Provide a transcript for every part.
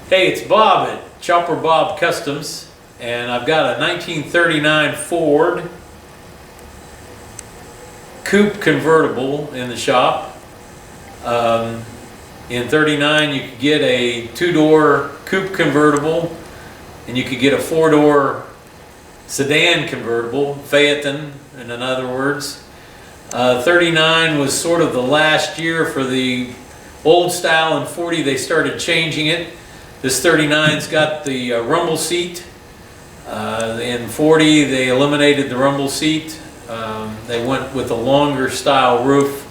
Hey, it's Bob at Chopper Bob Customs, and I've got a 1939 Ford coupe convertible in the shop. In 39 you could get a two-door coupe convertible, and you could get a four-door sedan convertible, Phaeton in other words. 39 was sort of the last year for the old style. In 40 they started changing it. This 39's got the rumble seat. In 40 they eliminated the rumble seat. They went with a longer style roof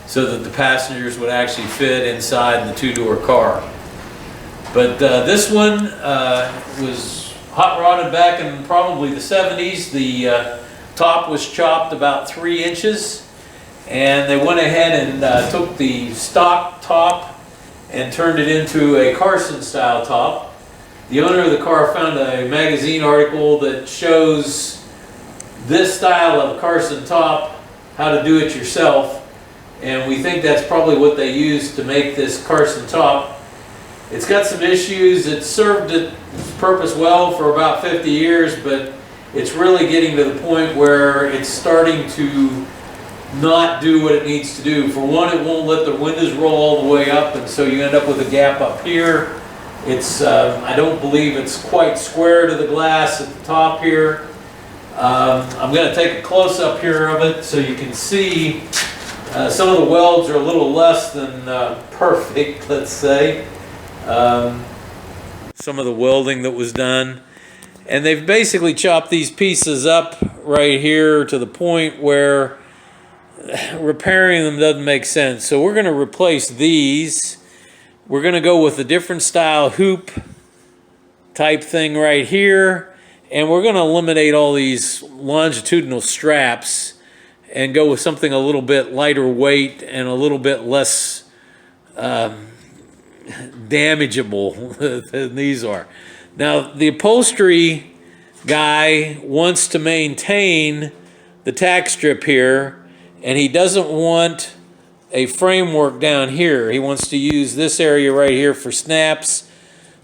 so that the passengers would actually fit inside the two-door car. But this one was hot rodded back in probably the 70s. The top was chopped about 3 inches, and they went ahead and took the stock top and turned it into a Carson style top. The owner of the car found a magazine article that shows this style of Carson top, how to do it yourself, and we think that's probably what they used to make this Carson top. It's got some issues. It served its purpose well for about 50 years, but it's really getting to the point where it's starting to not do what it needs to do. For one, it won't let the windows roll all the way up, and so you end up with a gap up here. It's I don't believe it's quite square to the glass at the top here. I'm going to take a close-up here of it so you can see some of the welds are a little less than perfect, let's say. Some of the welding that was done, and they've basically chopped these pieces up right here to the point where repairing them doesn't make sense. So we're going to replace these. We're going to go with a different style hoop type thing right here, and we're going to eliminate all these longitudinal straps and go with something a little bit lighter weight and a little bit less damageable than these are. Now, the upholstery guy wants to maintain the tack strip here, and he doesn't want a framework down here. He wants to use this area right here for snaps.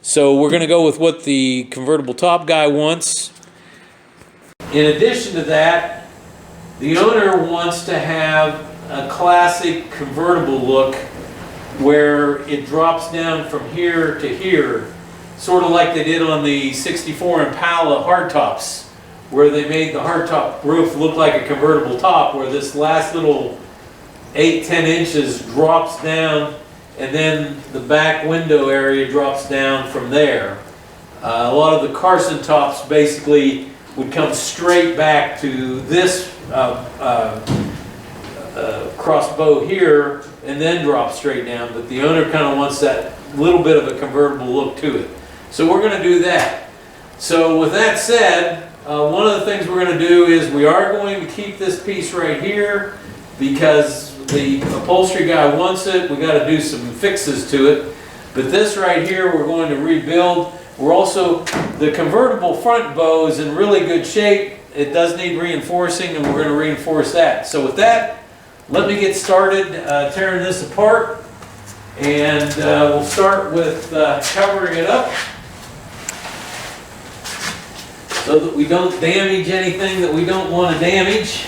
So we're going to go with what the convertible top guy wants. In addition to that, the owner wants to have a classic convertible look where it drops down from here to here, sort of like they did on the 64 Impala hardtops, where they made the hardtop roof look like a convertible top, where this last little 8-10 inches drops down, and then the back window area drops down from there. A lot of the Carson tops basically would come straight back to this crossbow here and then drop straight down, but the owner kind of wants that little bit of a convertible look to it. So we're going to do that. So with that said, one of the things we're going to do is we are going to keep this piece right here because the upholstery guy wants it. We got to do some fixes to it. But this right here we're going to rebuild. We're also, the convertible front bow is in really good shape. It does need reinforcing, and we're going to reinforce that. So with that, let me get started tearing this apart, and we'll start with covering it up so that we don't damage anything that we don't want to damage.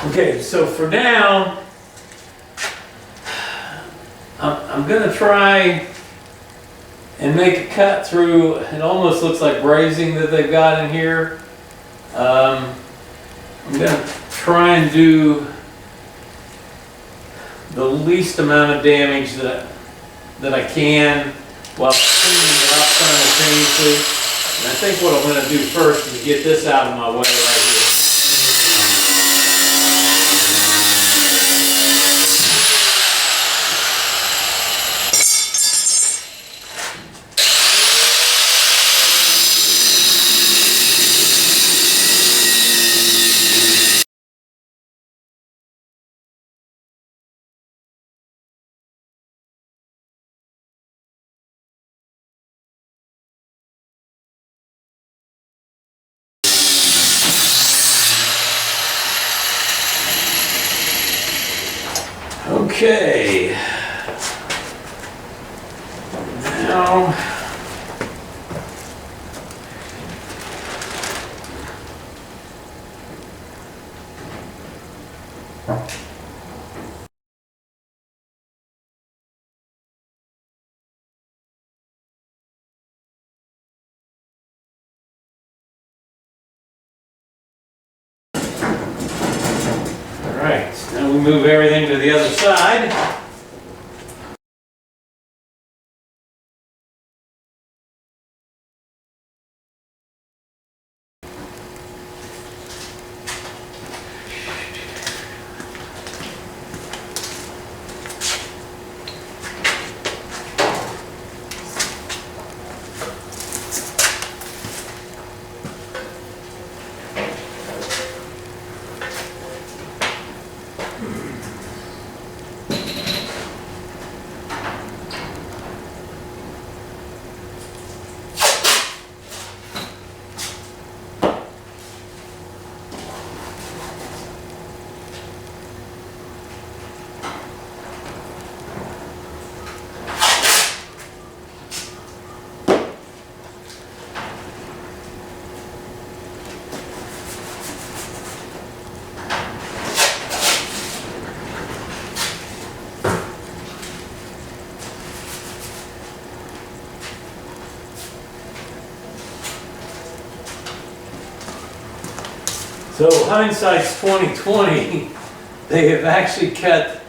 Okay, so for now, I'm going to try and make a cut through. It almost looks like brazing that they've got in here. I'm going to try and do the least amount of damage that I can while cleaning it up simultaneously. And I think what I'm going to do first is get this out of my way right here. Okay. Now, all right, now we move everything to the other side. So hindsight's 2020. They have actually cut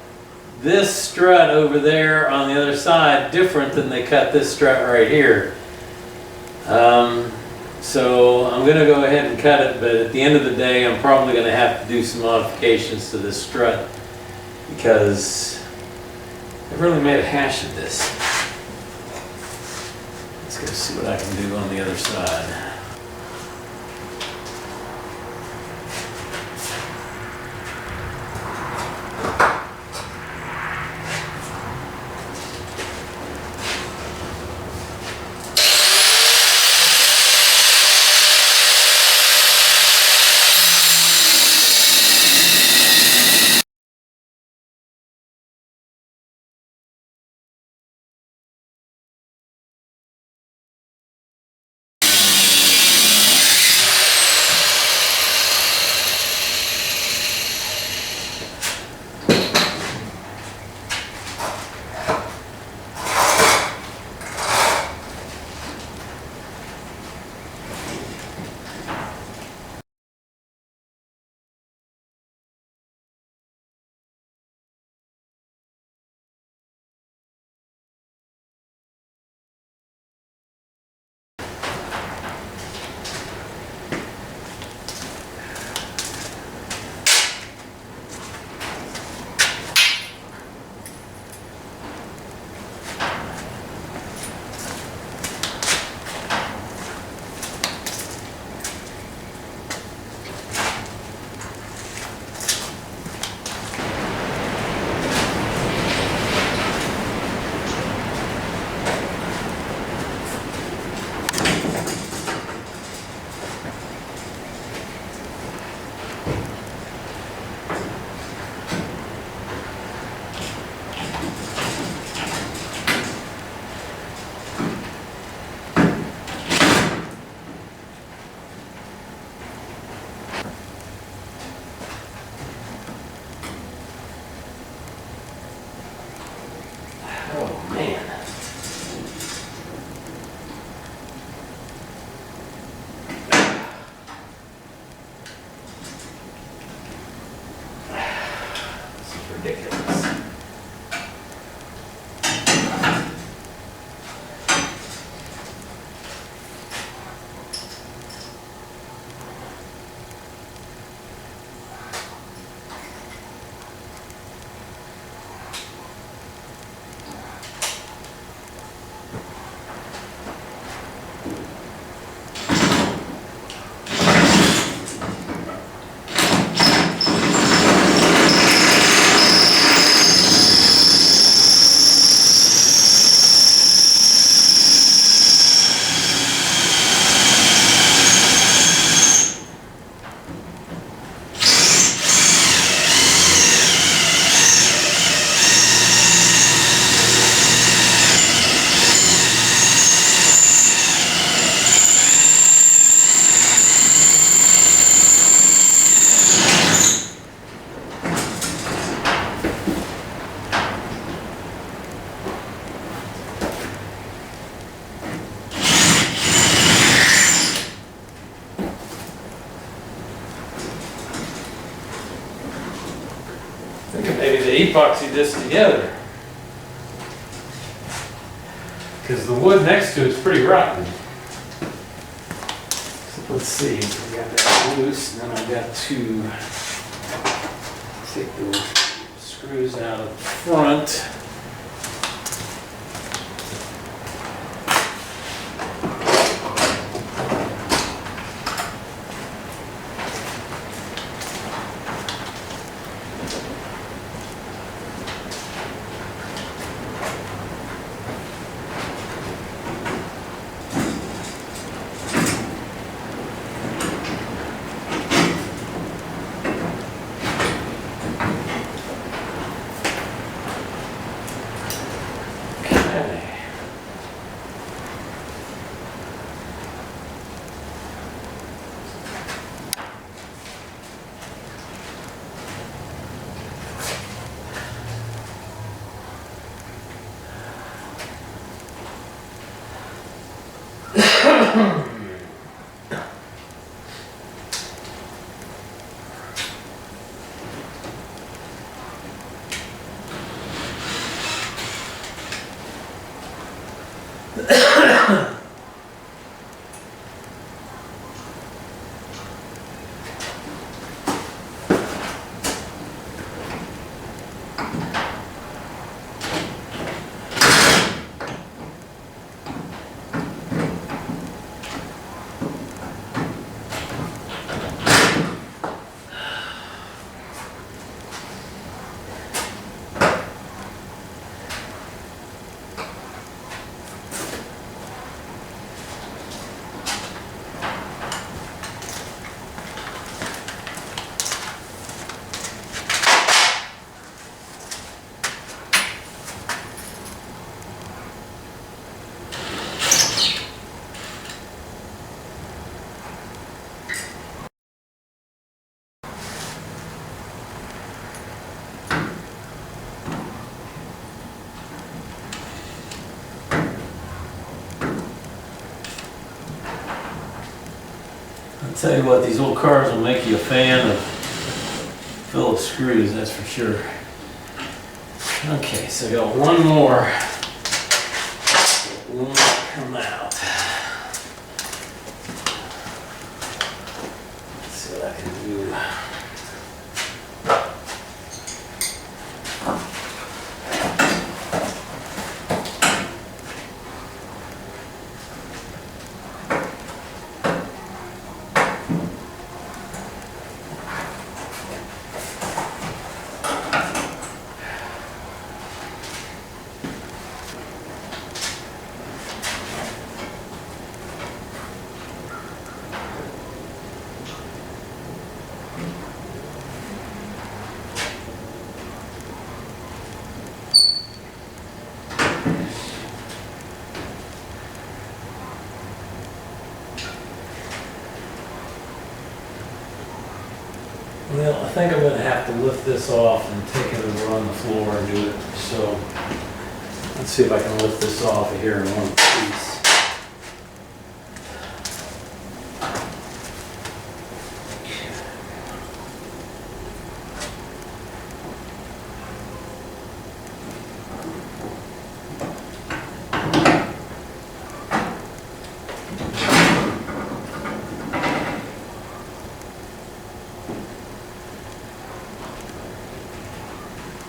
this strut over there on the other side different than they cut this strut right here. So I'm going to go ahead and cut it, but at the end of the day I'm probably going to have to do some modifications to this strut because I've really made a hash of this. Let's go see what I can do on the other side. Oh man. This is ridiculous. Thinking maybe they epoxy this together. Because the wood next to it's pretty rotten. So let's see, I got that loose, and then I've got to take the screws out of the front. Tell you what, these old cars will make you a fan of Phillips screws, that's for sure. Okay, so I got one more. One more come out. Let's see what I can do. Well, I think I'm going to have to lift this off and take it over on the floor and do it. So let's see if I can lift this off of here in one piece.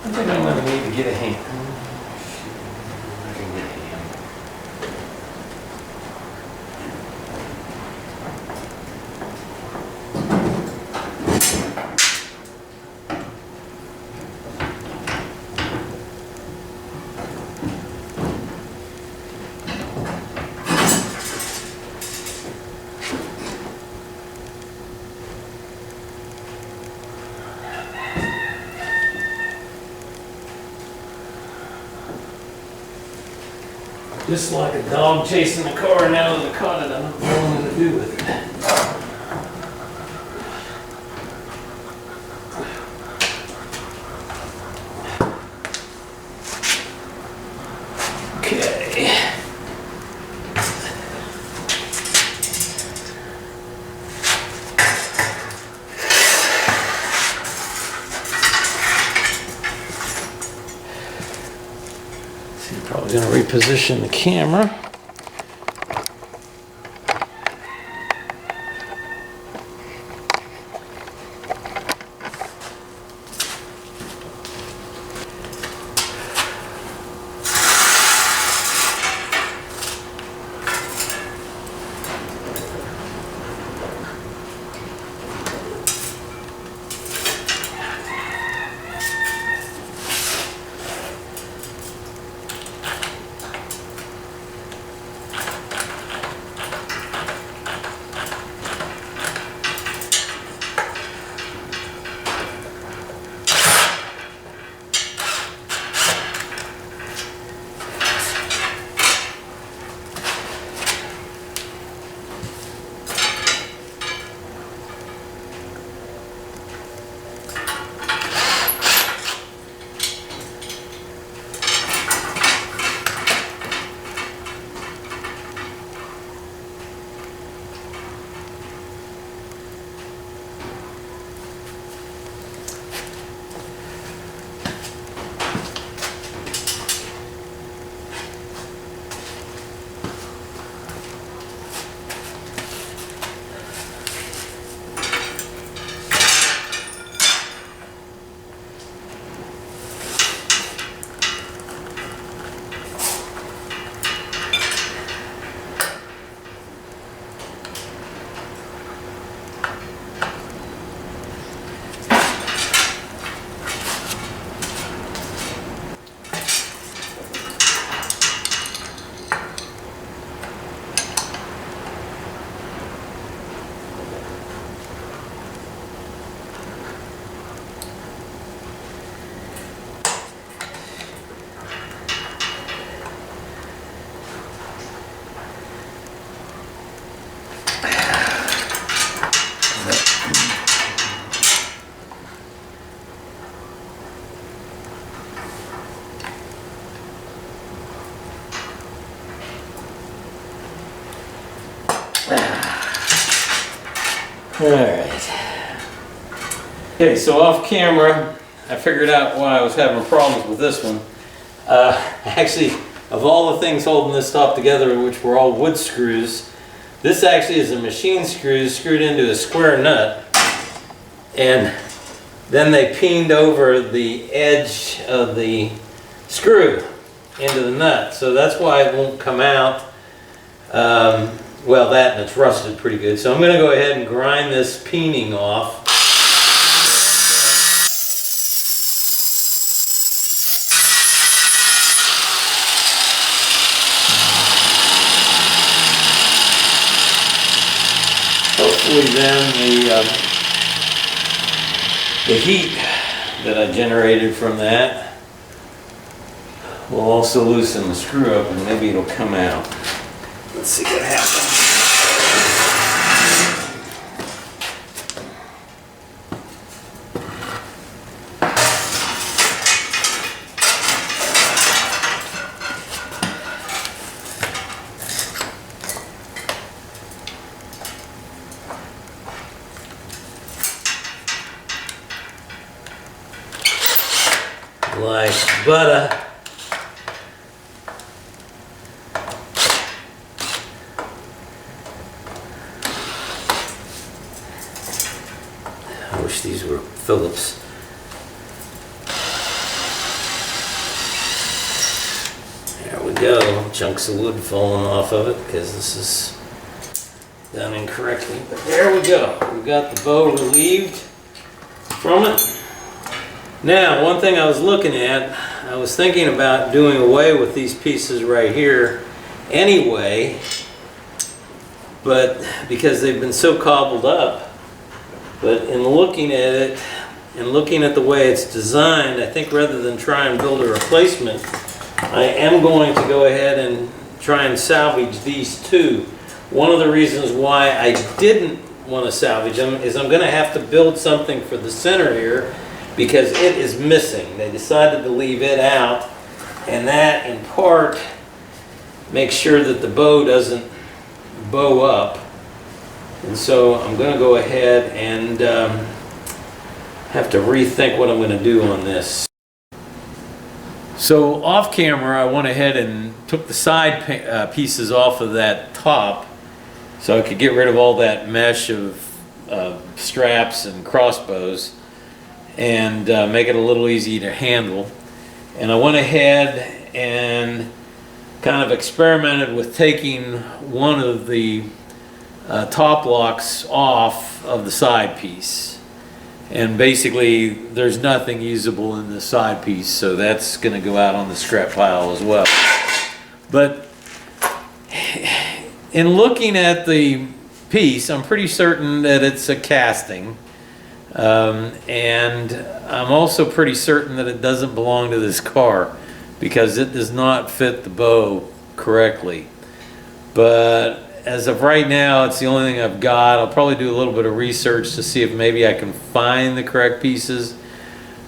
I think I'm going to need to get a hand. I can get a hand. Just like a dog chasing a car now that I caught it, I don't know what I'm going to do with it. Okay. Probably going to reposition the camera. Alright. Okay, so off camera, I figured out why I was having problems with this one. Actually, of all the things holding this top together, which were all wood screws, this actually is a machine screw screwed into a square nut. And then they peened over the edge of the screw into the nut. So that's why it won't come out. Well, that and it's rusted pretty good. So I'm going to go ahead and grind this peening off. Hopefully then the heat that I generated from that will also loosen the screw up and maybe it'll come out. Let's see what happens. Like butter. I wish these were Phillips. There we go. Chunks of wood falling off of it because this is done incorrectly. But there we go. We've got the bow relieved from it. Now, one thing I was looking at, I was thinking about doing away with these pieces right here anyway, but because they've been so cobbled up. But in looking at it and looking at the way it's designed, I think rather than try and build a replacement, I am going to go ahead and try and salvage these two. One of the reasons why I didn't want to salvage them is I'm going to have to build something for the center here because it is missing. They decided to leave it out, and that in part makes sure that the bow doesn't bow up. And so I'm going to go ahead and have to rethink what I'm going to do on this. So off camera, I went ahead and took the side pieces off of that top so I could get rid of all that mesh of straps and crossbows and make it a little easier to handle. And I went ahead and kind of experimented with taking one of the top locks off of the side piece. And basically there's nothing usable in the side piece, so that's going to go out on the scrap pile as well. But in looking at the piece, I'm pretty certain that it's a casting. And I'm also pretty certain that it doesn't belong to this car because it does not fit the bow correctly. But as of right now, it's the only thing I've got. I'll probably do a little bit of research to see if maybe I can find the correct pieces.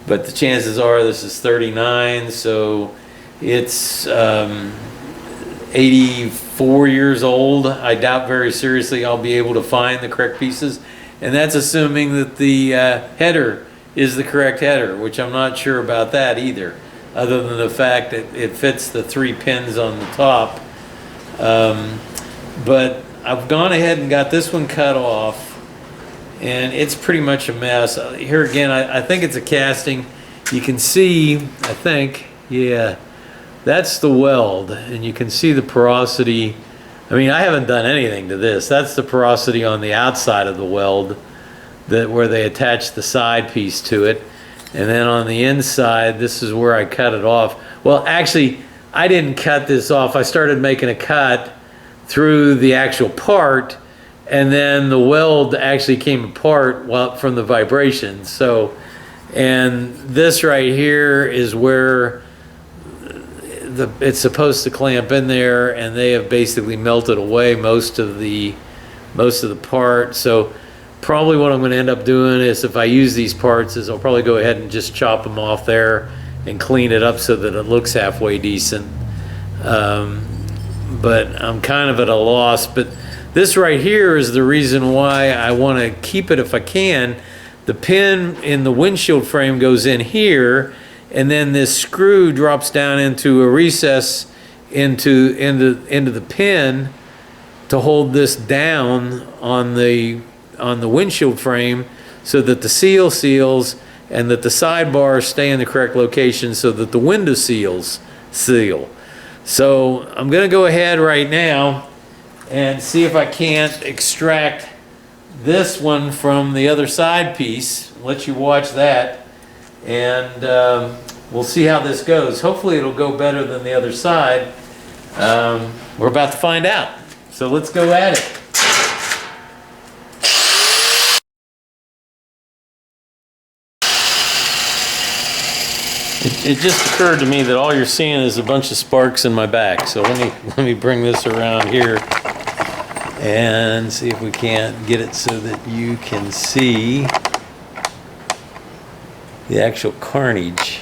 But the chances are this is 39, so it's 84 years old. I doubt very seriously I'll be able to find the correct pieces. And that's assuming that the header is the correct header, which I'm not sure about that either, other than the fact that it fits the 3 pins on the top. But I've gone ahead and got this one cut off, and it's pretty much a mess. Here again, I think it's a casting. You can see, I think, yeah, that's the weld, and you can see the porosity. I mean, I haven't done anything to this. That's the porosity on the outside of the weld, where they attach the side piece to it. And then on the inside, this is where I cut it off. Well, actually, I didn't cut this off. I started making a cut through the actual part, and then the weld actually came apart from the vibration. So, and this right here is where it's supposed to clamp in there, and they have basically melted away most of the part. So probably what I'm going to end up doing is, if I use these parts, is I'll probably go ahead and just chop them off there and clean it up so that it looks halfway decent. But I'm kind of at a loss. But this right here is the reason why I want to keep it if I can. The pin in the windshield frame goes in here, and then this screw drops down into a recess into the pin to hold this down on the windshield frame, so that the seal seals and that the sidebars stay in the correct location so that the window seals seal. So I'm going to go ahead right now and see if I can't extract this one from the other side piece. Let you watch that, and we'll see how this goes. Hopefully it'll go better than the other side. We're about to find out. So let's go at it. It just occurred to me that all you're seeing is a bunch of sparks in my back. So let me bring this around here and see if we can't get it so that you can see the actual carnage.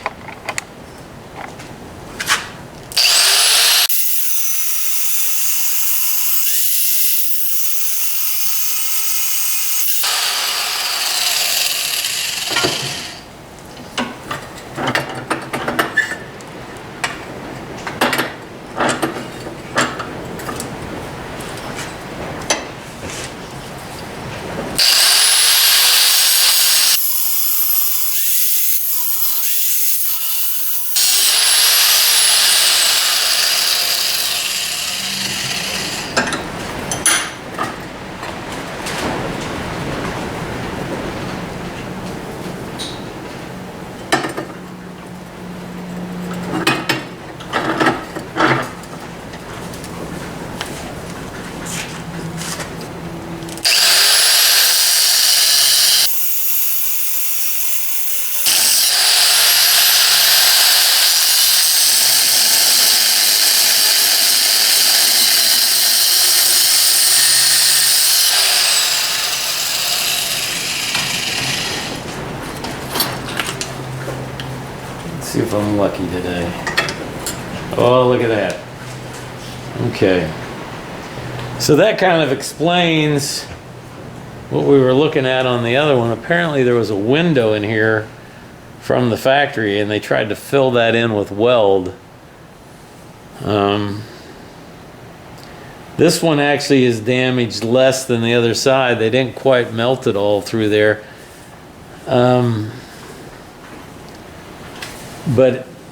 See if I'm lucky today. Oh, look at that. Okay. So that kind of explains what we were looking at on the other one. Apparently there was a window in here from the factory, and they tried to fill that in with weld. This one actually is damaged less than the other side. They didn't quite melt it all through there. But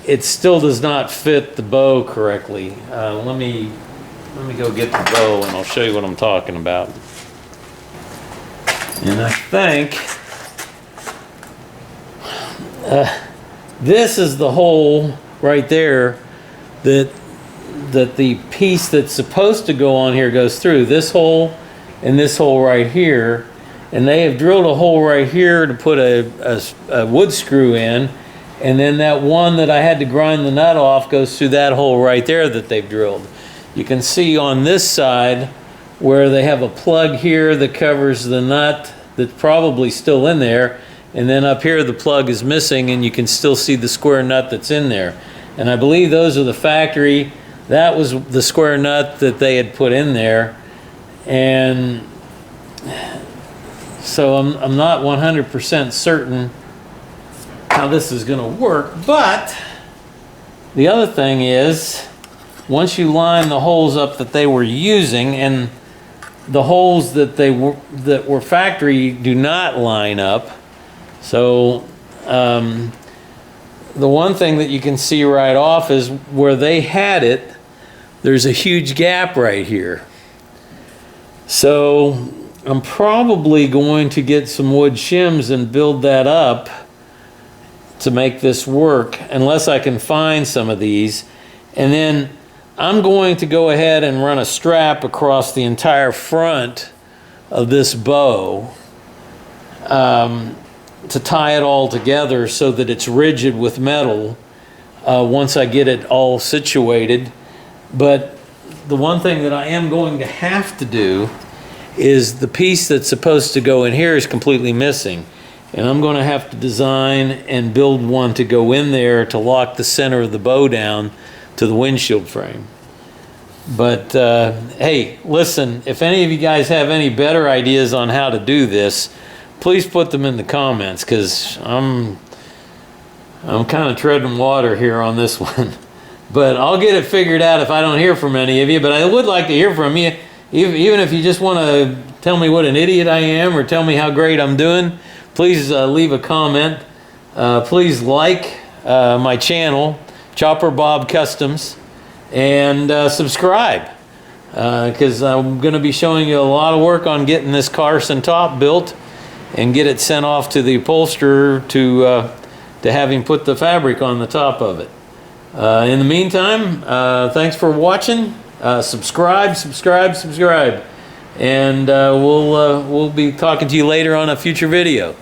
it still does not fit the bow correctly. Let me go get the bow and I'll show you what I'm talking about. And I think this is the hole right there that the piece that's supposed to go on here goes through. This hole and this hole right here. And they have drilled a hole right here to put a wood screw in. And then that one that I had to grind the nut off goes through that hole right there that they've drilled. You can see on this side where they have a plug here that covers the nut that's probably still in there. And then up here the plug is missing and you can still see the square nut that's in there. And I believe those are the factory. That was the square nut that they had put in there. And so I'm not 100% certain how this is going to work, but the other thing is once you line the holes up that they were using, and the holes that were factory do not line up. So the one thing that you can see right off is where they had it, there's a huge gap right here. So I'm probably going to get some wood shims and build that up to make this work, unless I can find some of these. And then I'm going to go ahead and run a strap across the entire front of this bow to tie it all together so that it's rigid with metal once I get it all situated. But the one thing that I am going to have to do is the piece that's supposed to go in here is completely missing. And I'm going to have to design and build one to go in there to lock the center of the bow down to the windshield frame. But hey, listen, if any of you guys have any better ideas on how to do this, please put them in the comments, because I'm kind of treading water here on this one. But I'll get it figured out if I don't hear from any of you. But I would like to hear from you, even if you just want to tell me what an idiot I am or tell me how great I'm doing. Please leave a comment. Please like my channel, Chopper Bob Customs, and subscribe, because I'm going to be showing you a lot of work on getting this Carson top built and get it sent off to the upholsterer to have him put the fabric on the top of it. In the meantime, thanks for watching. Subscribe, and we'll be talking to you later on a future video.